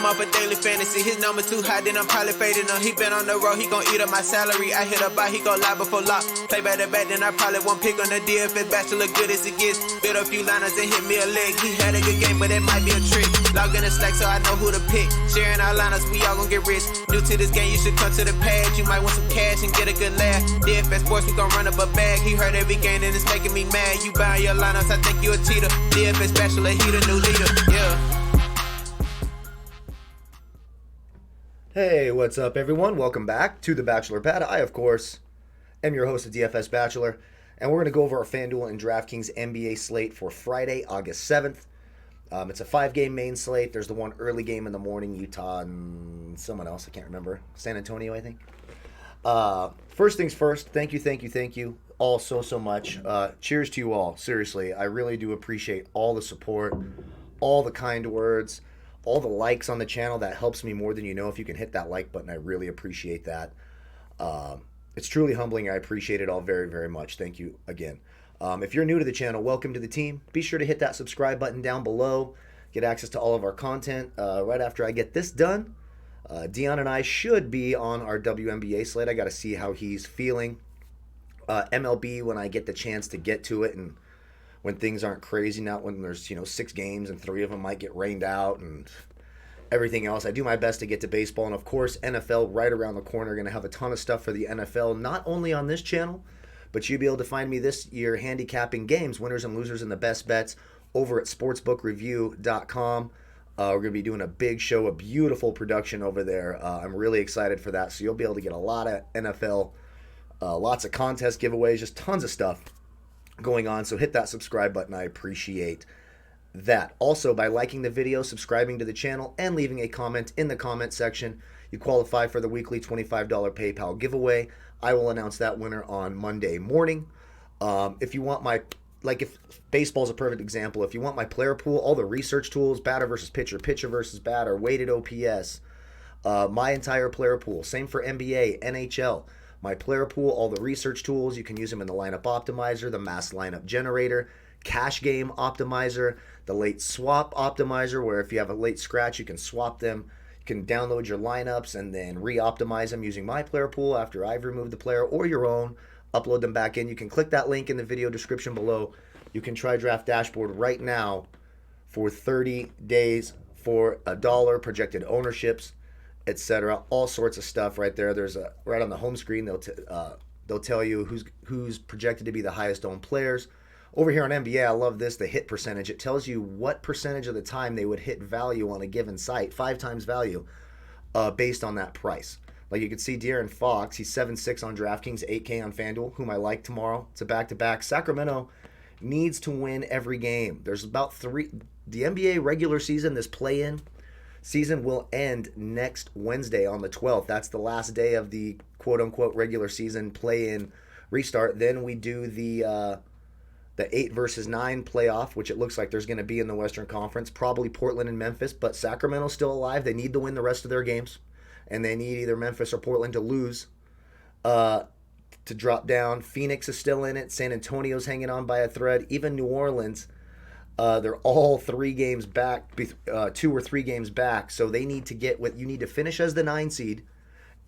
off a daily fantasy. His number too high, then I'm probably fading him. He been on the road, he gon' eat up my salary. I hit a buy, he gon' lie before lock. Play back to back, then I probably won't pick on the DFS bachelor, good as it gets. Build a few liners and hit me a leg. He had a good game, but it might be a trick. Log in the Slack so I know who to pick. Sharing our liners, we all gon' get rich. New to this game, you should come to the pad. You might want some cash and get a good laugh. DFS sports, we gon' run up a bag. He heard every game and it's making me mad. You buying your lineups, I think you a cheater. DFS bachelor, he the new leader, yeah. Hey, what's up everyone? Welcome back to the Bachelor Pad. I, of course, am your host of DFS Bachelor, and we're going to go over our Fanduel and Draftkings NBA slate for Friday, August 7th. It's a 5-game main slate. There's the one early game in the morning, Utah and someone else, I can't remember. San Antonio, I think. First things first, thank you all so much. Cheers to you all. Seriously, I really do appreciate all the support, all the kind words, all the likes on the channel. That helps me more than you know. If you can hit that like button, I really appreciate that. It's truly humbling. I appreciate it all very much. Thank you again. If you're new to the channel, welcome to the team. Be sure to hit that subscribe button down below. Get access to all of our content. Right after I get this done, Dion and I should be on our WNBA slate. I got to see how he's feeling. MLB, when I get the chance to get to it, and when things aren't crazy, not when there's 6 games and 3 of them might get rained out and everything else. I do my best to get to baseball, and of course NFL right around the corner. Going to have a ton of stuff for the NFL, not only on this channel, but you'll be able to find me this year handicapping games, winners and losers, and the best bets over at sportsbookreview.com. We're going to be doing a big show, a beautiful production over there. I'm really excited for that. So you'll be able to get a lot of NFL, lots of contest giveaways, just tons of stuff going on. So hit that subscribe button. I appreciate that. Also, by liking the video, subscribing to the channel, and leaving a comment in the comment section, you qualify for the weekly $25 PayPal giveaway. I will announce that winner on Monday morning. If you want my, if baseball's a perfect example, if you want my player pool, all the research tools, batter versus pitcher, pitcher versus batter, weighted OPS, my entire player pool, same for NBA, NHL, my player pool, all the research tools, you can use them in the lineup optimizer, the mass lineup generator, cash game optimizer, the late swap optimizer, where if you have a late scratch, you can swap them. You can download your lineups and then re-optimize them using my player pool after I've removed the player, or your own. Upload them back in. You can click that link in the video description below. You can try Draft Dashboard right now for 30 days for $1, projected ownerships, etc. All sorts of stuff right there. There's a right on the home screen. They'll tell you who's projected to be the highest owned players. Over here on NBA, I love this, the hit percentage. It tells you what percentage of the time they would hit value on a given site, 5 times value, based on that price. Like you can see De'Aaron Fox, he's 7.6 on DraftKings, 8K on Fanduel, whom I like tomorrow. It's a back-to-back. Sacramento needs to win every game. There's about 3. The NBA regular season, this play-in season, will end next Wednesday on the 12th. That's the last day of the quote-unquote regular season play-in restart. Then we do the 8 versus 9 playoff, which it looks like there's going to be in the Western Conference. Probably Portland and Memphis, but Sacramento's still alive. They need to win the rest of their games, and they need either Memphis or Portland to lose to drop down. Phoenix is still in it. San Antonio's hanging on by a thread. Even New Orleans, they're all 3 games back, 2 or 3 games back. So they need to get what you need to finish as the 9 seed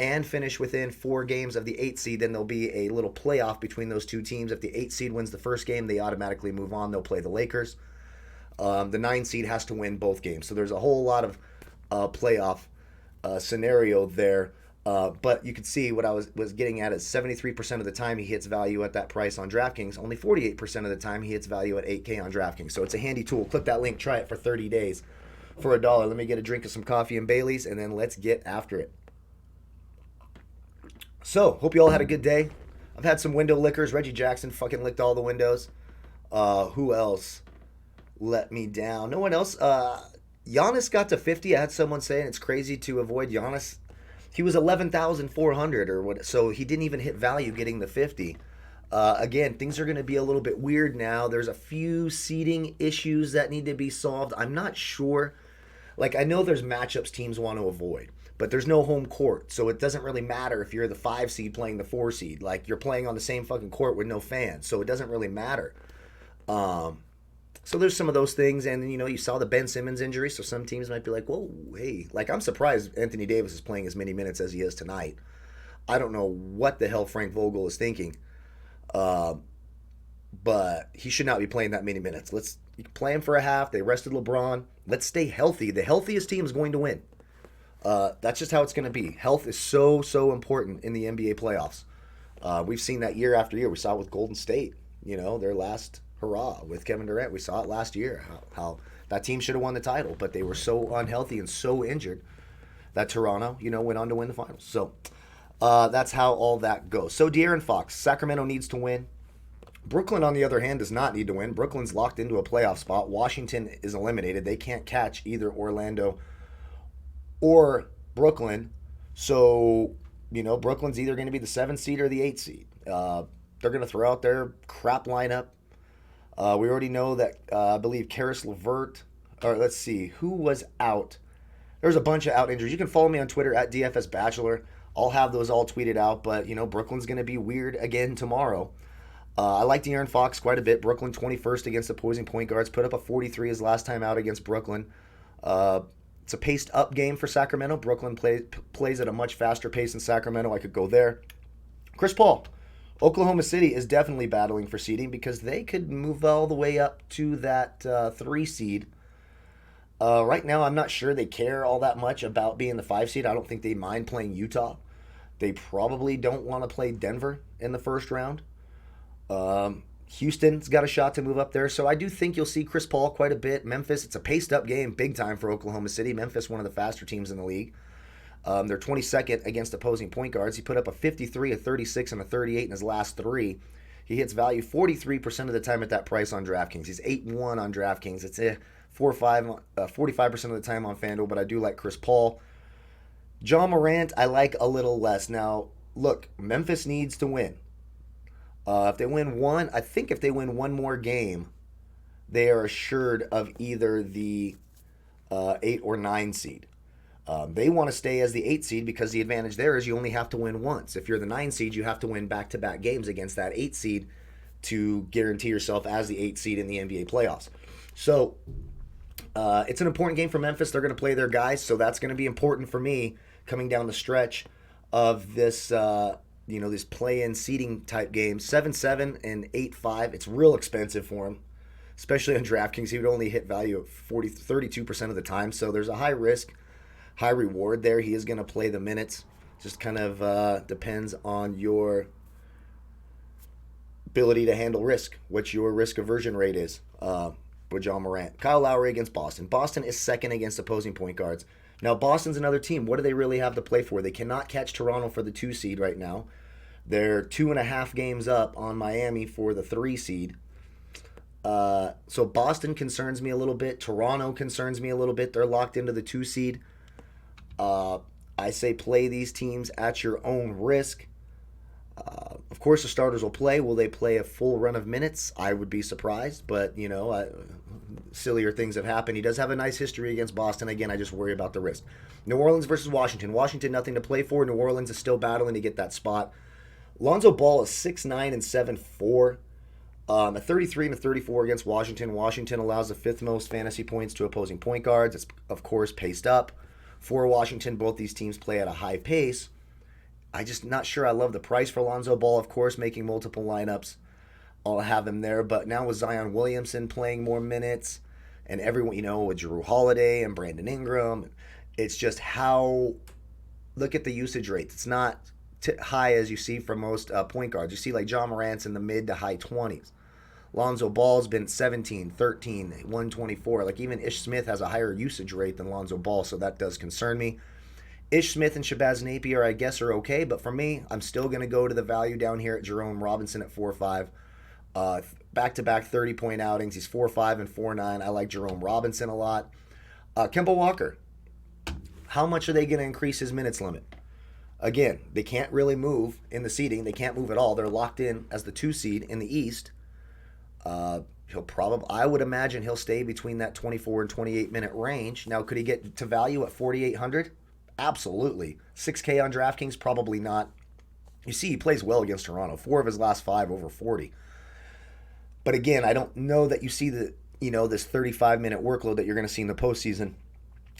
and finish within 4 games of the 8 seed. Then there'll be a little playoff between those 2 teams. If the 8 seed wins the first game, they automatically move on. They'll play the Lakers. The 9 seed has to win both games. So there's a whole lot of playoff scenario there. But you can see what I was getting at is 73% of the time he hits value at that price on DraftKings. Only 48% of the time he hits value at 8K on DraftKings. So it's a handy tool. Click that link. Try it for 30 days for $1. Let me get a drink of some coffee and Bailey's, and then let's get after it. So, hope you all had a good day. I've had some window lickers. Reggie Jackson fucking licked all the windows. Who else let me down? No one else. Giannis got to 50. I had someone saying it's crazy to avoid Giannis. He was 11,400 or what, so he didn't even hit value getting the 50. Again, things are going to be a little bit weird now. There's a few seeding issues that need to be solved. I'm not sure. I know there's matchups teams want to avoid, but there's no home court, so it doesn't really matter if you're the 5 seed playing the 4 seed. You're playing on the same fucking court with no fans, so it doesn't really matter. So there's some of those things, and you saw the Ben Simmons injury, so some teams might be like, whoa, hey, like I'm surprised Anthony Davis is playing as many minutes as he is tonight. I don't know what the hell Frank Vogel is thinking, but he should not be playing that many minutes. You can play him for a half. They rested LeBron. Let's stay healthy. The healthiest team is going to win. That's just how it's going to be. Health is so, so important in the NBA playoffs. We've seen that year after year. We saw it with Golden State, their last hurrah with Kevin Durant. We saw it last year, how that team should have won the title, but they were so unhealthy and so injured that Toronto, went on to win the finals. So that's how all that goes. So De'Aaron Fox, Sacramento needs to win. Brooklyn, on the other hand, does not need to win. Brooklyn's locked into a playoff spot. Washington is eliminated. They can't catch either Orlando or Brooklyn. So, Brooklyn's either going to be the 7th seed or the 8th seed. They're going to throw out their crap lineup. We already know that, I believe, Caris Levert, or let's see, who was out? There's a bunch of out injuries. You can follow me on Twitter at DFS Bachelor. I'll have those all tweeted out, but, Brooklyn's going to be weird again tomorrow. I like De'Aaron Fox quite a bit. Brooklyn 21st against opposing point guards. Put up a 43 his last time out against Brooklyn. It's a paced up game for Sacramento. Brooklyn plays at a much faster pace than Sacramento. I could go there. Chris Paul. Oklahoma City is definitely battling for seeding because they could move all the way up to that 3 seed. Right now, I'm not sure they care all that much about being the 5 seed. I don't think they mind playing Utah. They probably don't want to play Denver in the first round. Houston's got a shot to move up there, so I do think you'll see Chris Paul quite a bit. Memphis, it's a paced-up game, big time for Oklahoma City. Memphis, one of the faster teams in the league. They're 22nd against opposing point guards. He put up a 53, a 36, and a 38 in his last 3. He hits value 43% of the time at that price on DraftKings. He's 8-1 on DraftKings. It's 45% of the time on Fanduel, but I do like Chris Paul. John Morant, I like a little less. Now, look, Memphis needs to win. If they win one more game, they are assured of either the 8 or 9 seed. They want to stay as the 8 seed because the advantage there is you only have to win once. If you're the 9 seed, you have to win back-to-back games against that 8 seed to guarantee yourself as the 8 seed in the NBA playoffs. So it's an important game for Memphis. They're going to play their guys, so that's going to be important for me coming down the stretch of this this play-in seeding type game. 7-7 and 8-5. It's real expensive for him, especially on DraftKings. He would only hit value of 32% of the time, so there's a high risk, high reward there. He is going to play the minutes. Just kind of depends on your ability to handle risk, what your risk aversion rate is with John Morant. Kyle Lowry against Boston. Boston is second against opposing point guards. Now, Boston's another team. What do they really have to play for? They cannot catch Toronto for the 2 seed right now. They're 2.5 games up on Miami for the 3 seed. So Boston concerns me a little bit. Toronto concerns me a little bit. They're locked into the 2 seed. I say play these teams at your own risk. Of course, the starters will play. Will they play a full run of minutes? I would be surprised, but, sillier things have happened. He does have a nice history against Boston. Again, I just worry about the risk. New Orleans versus Washington. Washington, nothing to play for. New Orleans is still battling to get that spot. Lonzo Ball is 6'9 and 7'4. A 33 and a 34 against Washington. Washington allows the 5th most fantasy points to opposing point guards. It's, of course, paced up. For Washington, both these teams play at a high pace. I'm just not sure I love the price for Lonzo Ball, of course, making multiple lineups. I'll have him there. But now with Zion Williamson playing more minutes and everyone, with Jrue Holiday and Brandon Ingram, it's just how, look at the usage rates. It's not high as you see from most point guards. You see like John Morant's in the mid to high 20s. Lonzo Ball's been 17, 13, 124. Like even Ish Smith has a higher usage rate than Lonzo Ball, so that does concern me. Ish Smith and Shabazz Napier, I guess, are okay, but for me, I'm still going to go to the value down here at Jerome Robinson at 4-5. Back-to-back 30-point outings. He's 4-5 and 4-9. I like Jerome Robinson a lot. Kemba Walker. How much are they going to increase his minutes limit? Again, they can't really move in the seeding. They can't move at all. They're locked in as the 2 seed in the East. I would imagine he'll stay between that 24 and 28 minute range. Now, could he get to value at 4,800? Absolutely. 6K on DraftKings? Probably not. You see, he plays well against Toronto. 4 of his last 5 over 40. But again, I don't know that you see the this 35-minute workload that you're going to see in the postseason.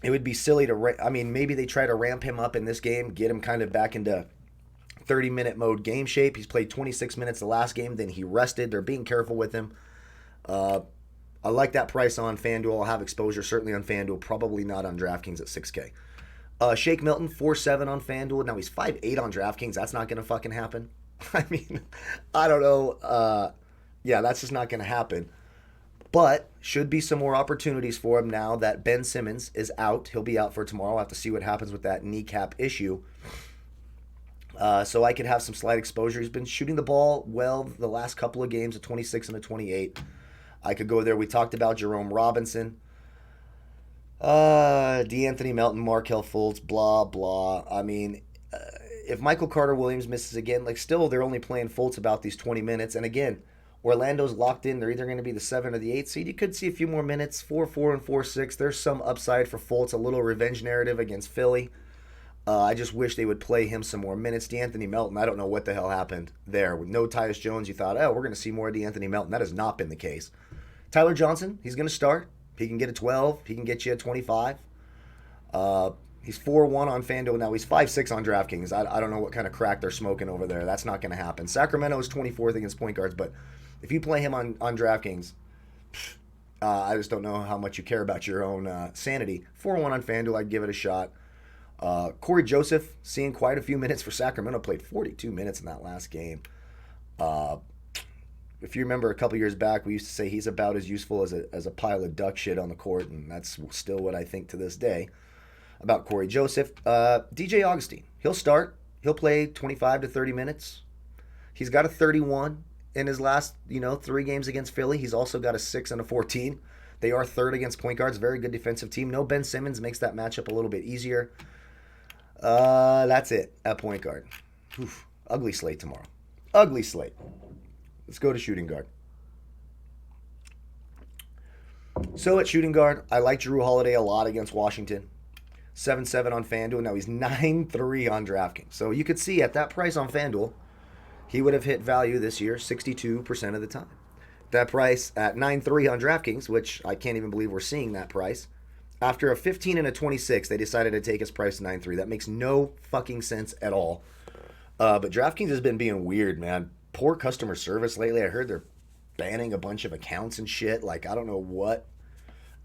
It would be silly to, maybe they try to ramp him up in this game, get him kind of back into 30-minute mode game shape. He's played 26 minutes the last game, then he rested. They're being careful with him. I like that price on Fanduel. I'll have exposure certainly on Fanduel, probably not on DraftKings at 6K. Shake Milton, 4.7 on Fanduel. Now he's 5.8 on DraftKings. That's not going to fucking happen. I don't know. That's just not going to happen. But should be some more opportunities for him now that Ben Simmons is out. He'll be out for tomorrow. I'll have to see what happens with that kneecap issue. So I could have some slight exposure. He's been shooting the ball well the last couple of games, a 26 and a 28. I could go there. We talked about Jerome Robinson. D'Anthony Melton, Markelle Fultz, blah, blah. If Michael Carter-Williams misses again, still they're only playing Fultz about these 20 minutes. And again, Orlando's locked in. They're either going to be the 7 or the 8 seed. You could see a few more minutes, 4-4 and 4-6. There's some upside for Fultz, a little revenge narrative against Philly. I just wish they would play him some more minutes. D'Anthony Melton, I don't know what the hell happened there. With no Tyus Jones, you thought, we're going to see more of D'Anthony Melton. That has not been the case. Tyler Johnson, he's going to start. He can get a 12. He can get you a 25. He's 4-1 on FanDuel. Now he's 5-6 on DraftKings. I don't know what kind of crack they're smoking over there. That's not going to happen. Sacramento is 24th against point guards, but if you play him on DraftKings, I just don't know how much you care about your own sanity. 4-1 on FanDuel, I'd give it a shot. Corey Joseph, seeing quite a few minutes for Sacramento, played 42 minutes in that last game. If you remember a couple years back, we used to say he's about as useful as a pile of duck shit on the court, and that's still what I think to this day about Corey Joseph. DJ Augustin, he'll start. He'll play 25 to 30 minutes. He's got a 31 in his last 3 games against Philly. He's also got a 6 and a 14. They are third against point guards. Very good defensive team. No Ben Simmons makes that matchup a little bit easier. That's it at point guard. Oof, ugly slate tomorrow. Ugly slate. Let's go to shooting guard. So at shooting guard, I like Jrue Holiday a lot against Washington. 7-7 on FanDuel. Now he's 9-3 on DraftKings. So you could see at that price on FanDuel, he would have hit value this year 62% of the time. That price at 9-3 on DraftKings, which I can't even believe we're seeing that price. After a 15 and a 26, they decided to take his price to 9-3. That makes no fucking sense at all. But DraftKings has been being weird, man. Poor customer service lately. I heard they're banning a bunch of accounts and shit. I don't know what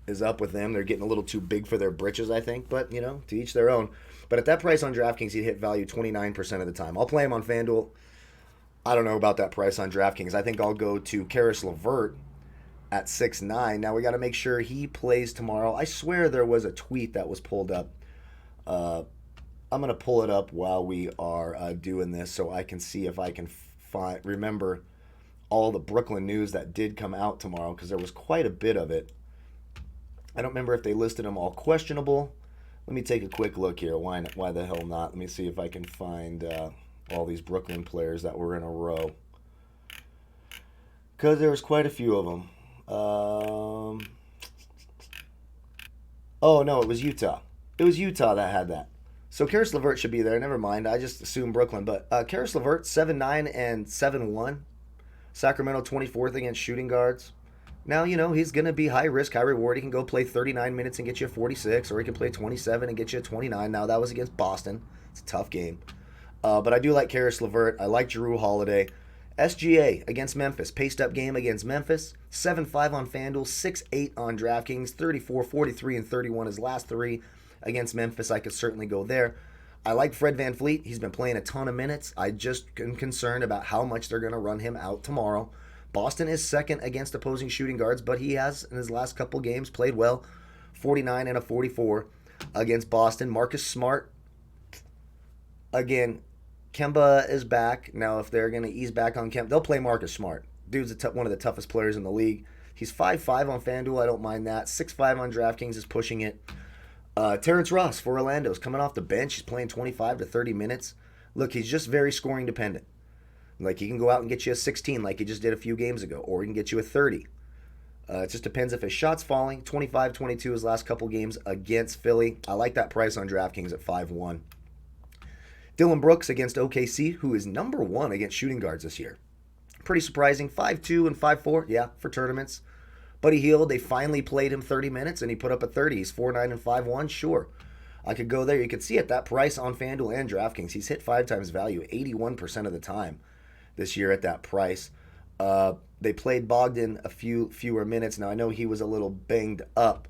is up with them. They're getting a little too big for their britches, I think. But, to each their own. But at that price on DraftKings, he'd hit value 29% of the time. I'll play him on FanDuel. I don't know about that price on DraftKings. I think I'll go to Caris Levert at 6.9. Now we got to make sure he plays tomorrow. I swear there was a tweet that was pulled up. I'm going to pull it up while we are doing this so I can see if I can remember all the Brooklyn news that did come out tomorrow, because there was quite a bit of it. I don't remember if they listed them all questionable. Let me take a quick look here. Why the hell not? Let me see if I can find all these Brooklyn players that were in a row, because there was quite a few of them. Oh no, it was Utah. It was Utah that had that. So Caris Levert should be there. Never mind. I just assumed Brooklyn. But Caris Levert, 7-9 and 7-1. Sacramento 24th against shooting guards. Now, he's going to be high risk, high reward. He can go play 39 minutes and get you a 46, or he can play 27 and get you a 29. Now, that was against Boston. It's a tough game. But I do like Caris Levert. I like Jrue Holiday. SGA against Memphis. Paced up game against Memphis. 7-5 on FanDuel. 6-8 on DraftKings. 34, 43, and 31 his last 3 against Memphis. I could certainly go there. I like Fred VanVleet. He's been playing a ton of minutes. I just am concerned about how much they're going to run him out tomorrow. Boston is second against opposing shooting guards, but he has, in his last couple games, played well. 49 and a 44 against Boston. Marcus Smart, again, Kemba is back. Now, if they're going to ease back on Kemba, they'll play Marcus Smart. Dude's one of the toughest players in the league. He's 5-5 on FanDuel. I don't mind that. 6-5 on DraftKings is pushing it. Terrence Ross for Orlando is coming off the bench. He's playing 25 to 30 minutes. Look, he's just very scoring dependent. He can go out and get you a 16 like he just did a few games ago, or he can get you a 30. It just depends if his shot's falling. 25-22 his last couple games against Philly. I like that price on DraftKings at 5-1. Dylan Brooks against OKC, who is number 1 against shooting guards this year. Pretty surprising. 5-2 and 5-4, yeah, for tournaments. Buddy Hield, they finally played him 30 minutes and he put up a 30. He's 4-9 and 5-1. Sure. I could go there. You could see at that price on FanDuel and DraftKings, he's hit 5 times value 81% of the time this year at that price. They played Bogdan a few fewer minutes. Now, I know he was a little banged up,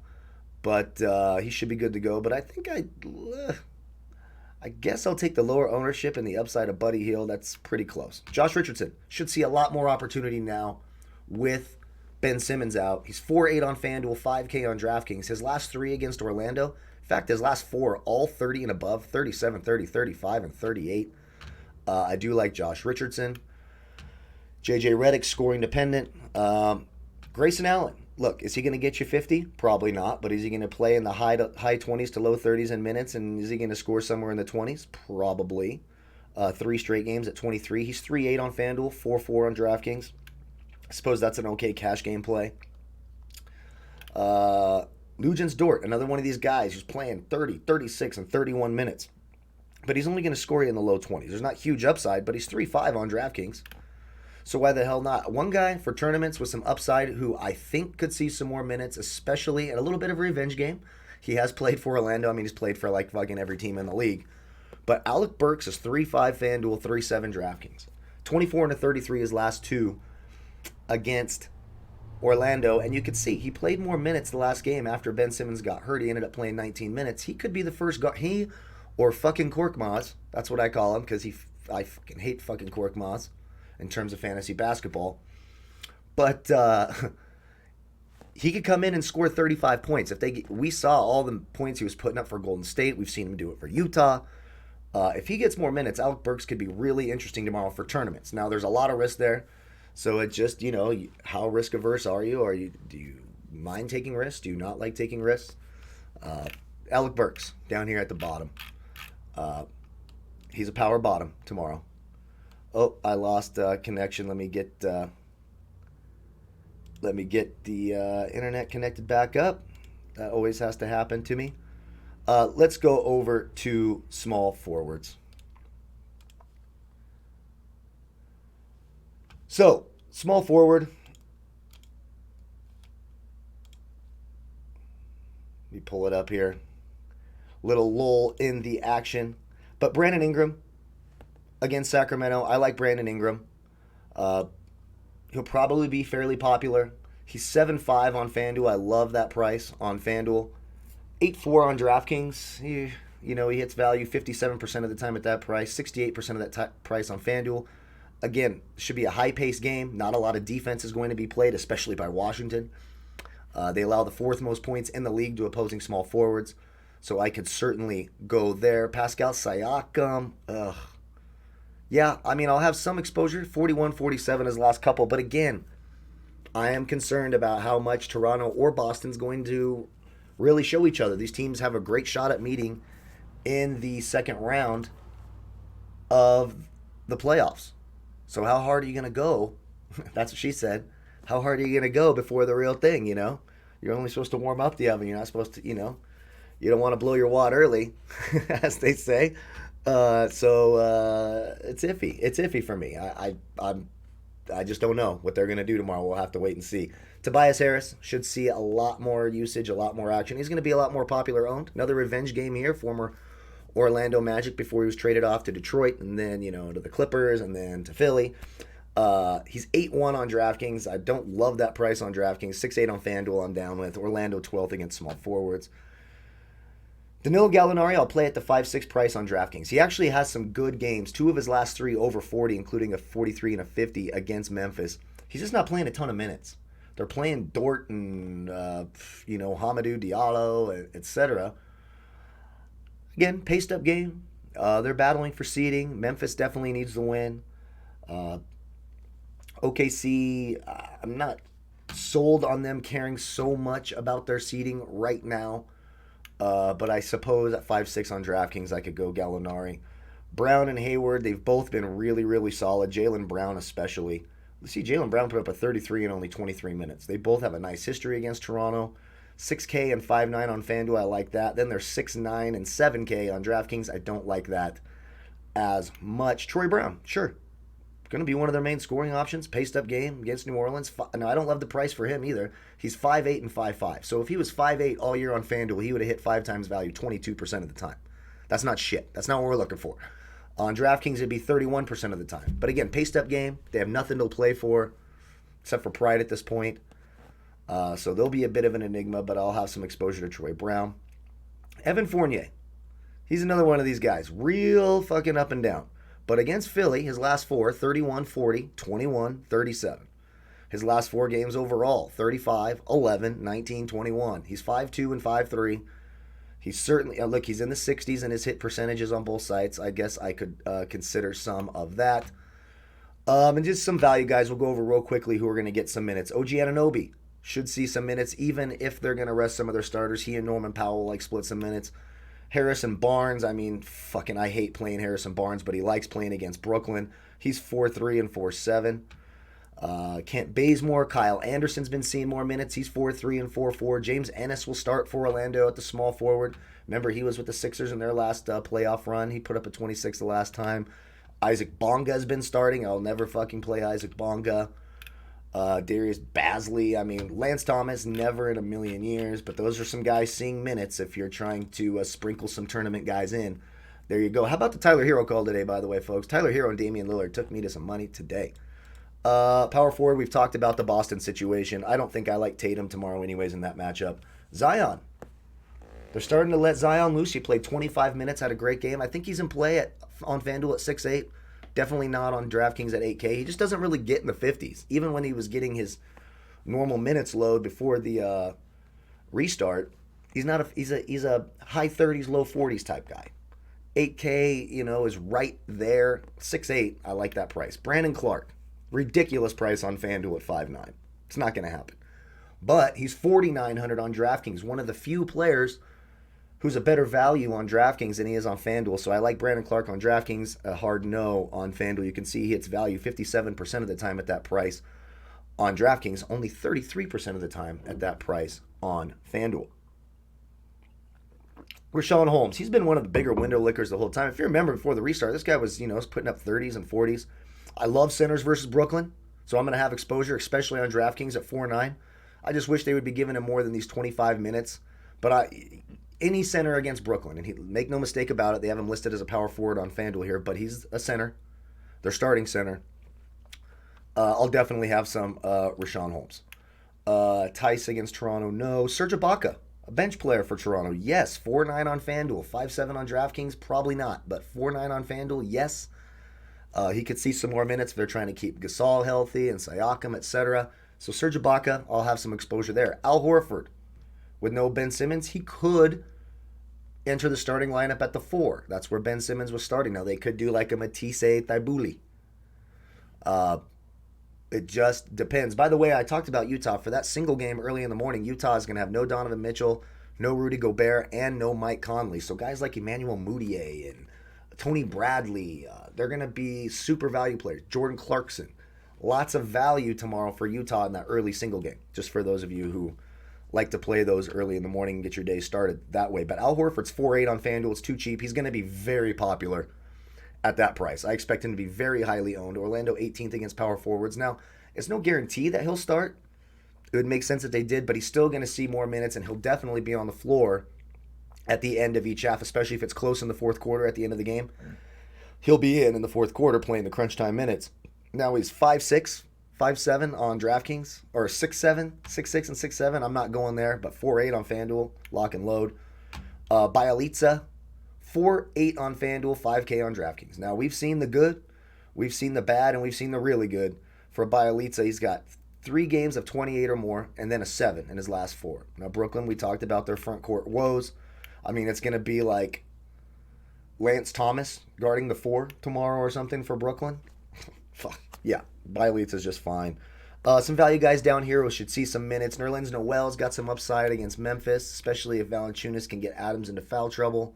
but he should be good to go. But I think I guess I'll take the lower ownership and the upside of Buddy Hield. That's pretty close. Josh Richardson should see a lot more opportunity now with Ben Simmons out. He's 4-8 on FanDuel, 5K on DraftKings. His last 3 against Orlando, in fact, his last 4 all 30 and above, 37, 30, 35, and 38. I do like Josh Richardson. JJ Redick, scoring dependent. Grayson Allen, look, is he going to get you 50? Probably not, but is he going to play in the high 20s to low 30s in minutes, and is he going to score somewhere in the 20s? Probably. 3 straight games at 23. He's 3-8 on FanDuel, 4-4 on DraftKings. I suppose that's an okay cash game play. Lugens Dort, another one of these guys who's playing 30, 36, and 31 minutes. But he's only going to score you in the low 20s. There's not huge upside, but he's 3-5 on DraftKings. So why the hell not? One guy for tournaments with some upside who I think could see some more minutes, especially in a little bit of a revenge game. He has played for Orlando. I mean, he's played for like fucking every team in the league. But Alec Burks is 3-5 FanDuel, 3-7 DraftKings. 24 and 33 his last 2 against Orlando. And you could see he played more minutes the last game after Ben Simmons got hurt. He ended up playing 19 minutes. He could be the first guard. He or fucking Korkmaz. That's what I call him because I fucking hate fucking Korkmaz in terms of fantasy basketball. But he could come in and score 35 points. We saw all the points he was putting up for Golden State. We've seen him do it for Utah. If he gets more minutes, Alec Burks could be really interesting tomorrow for tournaments. Now, there's a lot of risk there. So it just, how risk averse are you? Do you mind taking risks? Do you not like taking risks? Alec Burks down here at the bottom. He's a power bottom tomorrow. Oh, I lost connection. Let me get the internet connected back up. That always has to happen to me. Let's go over to small forwards. So, small forward. Let me pull it up here. Little lull in the action. But Brandon Ingram against Sacramento. I like Brandon Ingram. He'll probably be fairly popular. He's 7-5 on FanDuel. I love that price on FanDuel. 8-4 on DraftKings. He hits value 57% of the time at that price. 68% of that price on FanDuel. Again, should be a high-paced game. Not a lot of defense is going to be played, especially by Washington. They allow the 4th most points in the league to opposing small forwards. So I could certainly go there. Pascal Siakam. Yeah, I mean, I'll have some exposure. 41-47 his last couple. But again, I am concerned about how much Toronto or Boston's going to really show each other. These teams have a great shot at meeting in the second round of the playoffs. So how hard are you going to go? That's what she said. How hard are you going to go before the real thing, You're only supposed to warm up the oven. You're not supposed to, you don't want to blow your wad early, as they say. So it's iffy. It's iffy for me. I just don't know what they're going to do tomorrow. We'll have to wait and see. Tobias Harris should see a lot more usage, a lot more action. He's going to be a lot more popular owned. Another revenge game here, former Orlando Magic before he was traded off to Detroit and then, to the Clippers and then to Philly. He's 8-1 on DraftKings. I don't love that price on DraftKings. 6-8 on FanDuel I'm down with. Orlando 12th against small forwards. Danilo Gallinari, I'll play at the 5-6 price on DraftKings. He actually has some good games. 2 of his last 3 over 40, including a 43 and a 50 against Memphis. He's just not playing a ton of minutes. They're playing Dort and, Hamidou Diallo, etc. Again, paced up game. They're battling for seeding. Memphis definitely needs the win. OKC, I'm not sold on them caring so much about their seeding right now. But I suppose at 5-6 on DraftKings, I could go Gallinari. Brown and Hayward, they've both been really, really solid. Jaylen Brown especially. Let's see, Jaylen Brown put up a 33 in only 23 minutes. They both have a nice history against Toronto. 6K and 5-9 on FanDuel, I like that. Then there's 6-9 and 7K on DraftKings. I don't like that as much. Troy Brown, sure. going to be one of their main scoring options. Paced up game against New Orleans. Now, I don't love the price for him either. He's 5'8" and 5'5". So if he was 5'8" all year on FanDuel, he would have hit 5 times value 22% of the time. That's not shit. That's not what we're looking for. On DraftKings, it'd be 31% of the time. But again, paced up game. They have nothing to play for except for pride at this point. So they'll be a bit of an enigma, but I'll have some exposure to Troy Brown. Evan Fournier. He's another one of these guys. Real fucking up and down. But against Philly, his last 4, 31, 40, 21, 37. His last 4 games overall, 35, 11, 19, 21. He's 5'2 and 5'3. He's certainly, look, he's in the 60s in his hit percentages on both sides. I guess I could consider some of that. And just some value guys we'll go over real quickly who are going to get some minutes. OG Anunoby should see some minutes, even if they're going to rest some of their starters. He and Norman Powell like split some minutes. Harrison Barnes, I mean, fucking I hate playing Harrison Barnes, but he likes playing against Brooklyn. He's 4'3 and 4'7. Kent Bazemore, Kyle Anderson's been seeing more minutes. He's 4'3 and 4'4. James Ennis will start for Orlando at the small forward. Remember, he was with the Sixers in their last playoff run. He put up a 26 the last time. Isaac Bonga's been starting. I'll never fucking play Isaac Bonga. Darius Bazley, I mean, Lance Thomas, never in a million years, but those are some guys seeing minutes if you're trying to sprinkle some tournament guys in. There you go. How about the Tyler Hero call today, by the way, folks? Tyler Hero and Damian Lillard took me to some money today. Power forward, we've talked about the Boston situation. I don't think I like Tatum tomorrow anyways in that matchup. Zion. They're starting to let Zion loose. He played 25 minutes, had a great game. I think he's in play on FanDuel at 6'8". Definitely not on DraftKings at 8K. He just doesn't really get in the 50s. Even when he was getting his normal minutes load before the restart, he's a high 30s, low 40s type guy. 8K, is right there. 6'8", I like that price. Brandon Clarke, ridiculous price on FanDuel at 5'9". It's not going to happen. But he's 4,900 on DraftKings, one of the few players who's a better value on DraftKings than he is on FanDuel. So I like Brandon Clarke on DraftKings, a hard no on FanDuel. You can see he hits value 57% of the time at that price on DraftKings, only 33% of the time at that price on FanDuel. Rashawn Holmes, he's been one of the bigger window lickers the whole time. If you remember before the restart, this guy was, putting up 30s and 40s. I love centers versus Brooklyn, so I'm going to have exposure, especially on DraftKings at 4-9. I just wish they would be giving him more than these 25 minutes. But any center against Brooklyn, and make no mistake about it, they have him listed as a power forward on FanDuel here, but he's a center. Their starting center. I'll definitely have some Rashawn Holmes. Tice against Toronto, no. Serge Ibaka, a bench player for Toronto, yes. 4-9 on FanDuel, 5-7 on DraftKings, probably not, but 4-9 on FanDuel, yes. He could see some more minutes if they're trying to keep Gasol healthy and Siakam, etc. So Serge Ibaka, I'll have some exposure there. Al Horford, with no Ben Simmons, he could enter the starting lineup at the 4. That's where Ben Simmons was starting. Now, they could do like a Matisse Thybulle. It just depends. By the way, I talked about Utah. For that single game early in the morning, Utah is going to have no Donovan Mitchell, no Rudy Gobert, and no Mike Conley. So guys like Emmanuel Mudiay and Tony Bradley, they're going to be super value players. Jordan Clarkson. Lots of value tomorrow for Utah in that early single game, just for those of you who like to play those early in the morning and get your day started that way. But Al Horford's 4.8 on FanDuel. It's too cheap. He's going to be very popular at that price. I expect him to be very highly owned. Orlando 18th against power forwards. Now, it's no guarantee that he'll start. It would make sense if they did, but he's still going to see more minutes, and he'll definitely be on the floor at the end of each half, especially if it's close in the fourth quarter at the end of the game. He'll be in the fourth quarter playing the crunch time minutes. Now he's 5'6", 5'7" on DraftKings, or 6'7", 6'6", and 6'7". I'm not going there, but 4'8" on FanDuel, lock and load. Bielitsa, 4'8" on FanDuel, 5K on DraftKings. Now, we've seen the good, we've seen the bad, and we've seen the really good. For Bielitsa, he's got 3 games of 28 or more, and then a 7 in his last 4. Now, Brooklyn, we talked about their front court woes. I mean, it's going to be like Lance Thomas guarding the 4 tomorrow or something for Brooklyn. Fuck. Yeah, Bielitsa's just fine. Some value guys down here who should see some minutes. Nerlens Noel's got some upside against Memphis, especially if Valanciunas can get Adams into foul trouble.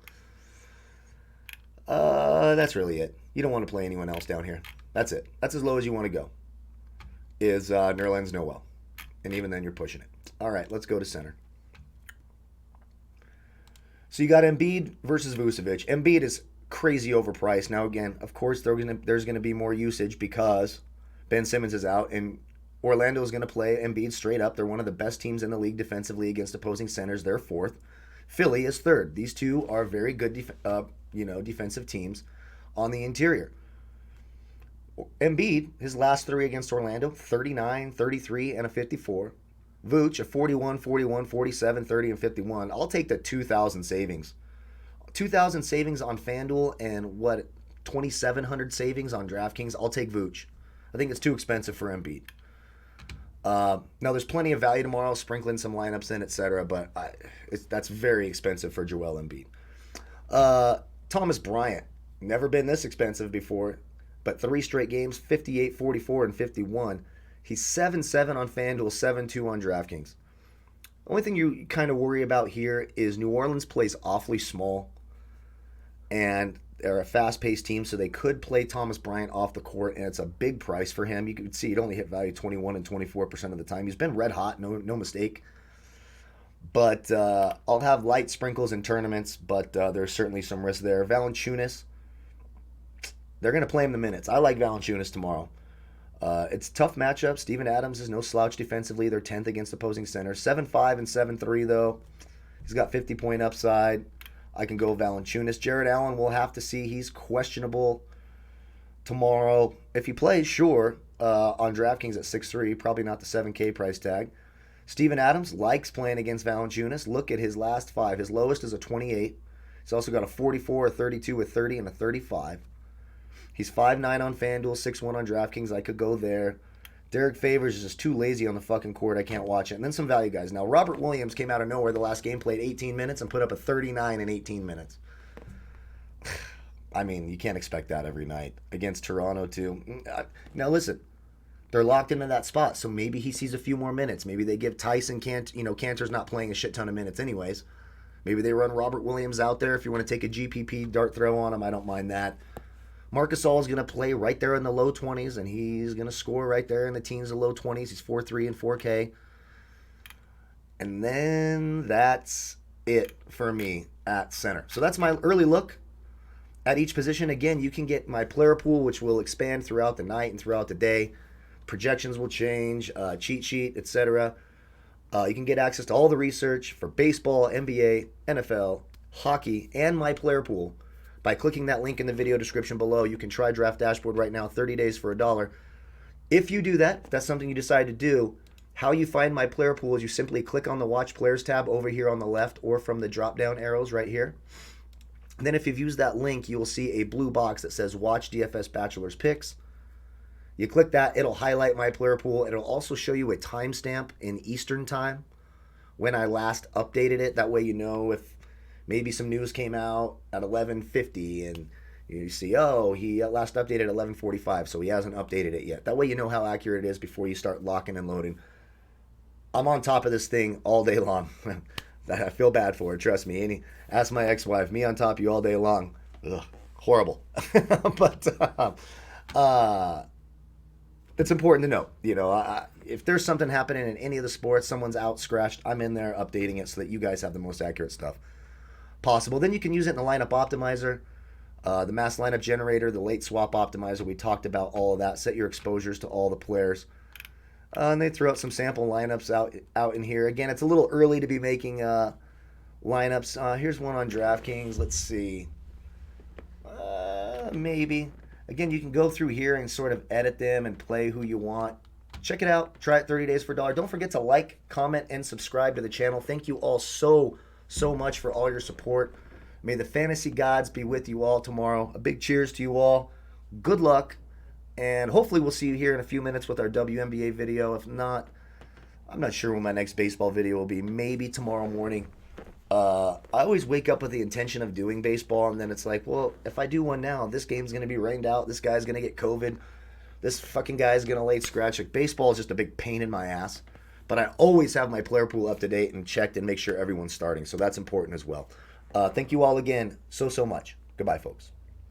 That's really it. You don't want to play anyone else down here. That's it. That's as low as you want to go, is Nerlens Noel. And even then, you're pushing it. All right, let's go to center. So you got Embiid versus Vucevic. Embiid is crazy overpriced. Now, again, of course, there's gonna be more usage because Ben Simmons is out, and Orlando is going to play Embiid straight up. They're one of the best teams in the league defensively against opposing centers. They're fourth. Philly is third. These two are very good defensive teams on the interior. Embiid, his last three against Orlando, 39, 33, and a 54. Vooch, a 41, 41, 47, 30, and 51. I'll take the 2,000 savings. 2,000 savings on Fanduel and 2,700 savings on DraftKings. I'll take Vooch. I think it's too expensive for Embiid. Now, there's plenty of value tomorrow, sprinkling some lineups in, etc., but that's very expensive for Joel Embiid. Thomas Bryant, never been this expensive before, but 3 straight games, 58, 44, and 51. He's 7-7 on FanDuel, 7-2 on DraftKings. The only thing you kind of worry about here is New Orleans plays awfully small, and they're a fast-paced team, so they could play Thomas Bryant off the court, and it's a big price for him. You can see he'd only hit value 21 and 24% of the time. He's been red hot, no mistake. But I'll have light sprinkles in tournaments, but there's certainly some risk there. Valanciunas, they're going to play him the minutes. I like Valanciunas tomorrow. It's a tough matchup. Steven Adams is no slouch defensively. They're 10th against opposing centers. 7-5 and 7-3, though. He's got 50-point upside. I can go Valanciunas. Jared Allen, we'll have to see. He's questionable tomorrow. If he plays, sure, on DraftKings at 6-3, probably not the 7K price tag. Steven Adams likes playing against Valanciunas. Look at his last 5. His lowest is a 28. He's also got a 44, a 32, a 30, and a 35. He's 5'9 on FanDuel, 6'1 on DraftKings. I could go there. Derek Favors is just too lazy on the fucking court. I can't watch it. And then some value guys. Now, Robert Williams came out of nowhere the last game, played 18 minutes, and put up a 39 in 18 minutes. I mean, you can't expect that every night. Against Toronto, too. Now, listen. They're locked into that spot, so maybe he sees a few more minutes. Maybe they give Tyson Cantor's not playing a shit ton of minutes anyways. Maybe they run Robert Williams out there. If you want to take a GPP dart throw on him, I don't mind that. Marcus All is going to play right there in the low 20s, and he's going to score right there in the teens to low 20s. He's 4-3 and 4K. And then that's it for me at center. So that's my early look at each position. Again, you can get my player pool, which will expand throughout the night and throughout the day. Projections will change, cheat sheet, etc. You can get access to all the research for baseball, NBA, NFL, hockey, and my player pool by clicking that link in the video description below. You can try Draft Dashboard right now, 30 days for $1. If you do that, if that's something you decide to do, how you find my player pool is you simply click on the Watch Players tab over here on the left or from the drop-down arrows right here. And then if you've used that link, you will see a blue box that says Watch DFS Bachelor's Picks. You click that, it'll highlight my player pool. It'll also show you a timestamp in Eastern time when I last updated it. That way you know if maybe some news came out at 11:50 and you see, oh, he last updated at 11:45, so he hasn't updated it yet. That way you know how accurate it is before you start locking and loading. I'm on top of this thing all day long. I feel bad for it, trust me. Ask my ex-wife, me on top of you all day long. Ugh, horrible. But it's important to note, if there's something happening in any of the sports, someone's out, scratched, I'm in there updating it so that you guys have the most accurate stuff possible. Then you can use it in the lineup optimizer, the mass lineup generator, the late swap optimizer. We talked about all of that. Set your exposures to all the players. And they throw out some sample lineups out in here. Again, it's a little early to be making lineups. Here's one on DraftKings. Let's see. Maybe. Again, you can go through here and sort of edit them and play who you want. Check it out. Try it 30 days for $1. Don't forget to like, comment, and subscribe to the channel. Thank you all so much for all your support. May the fantasy gods be with you all tomorrow. A big cheers to you all. Good luck. And hopefully we'll see you here in a few minutes with our WNBA video. If not, I'm not sure when my next baseball video will be. Maybe tomorrow morning. I always wake up with the intention of doing baseball, and then it's like, well, if I do one now, this game's going to be rained out. This guy's going to get COVID. This fucking guy's going to late scratch. Like, baseball is just a big pain in my ass. But I always have my player pool up to date and checked and make sure everyone's starting. So that's important as well. Thank you all again so much. Goodbye, folks.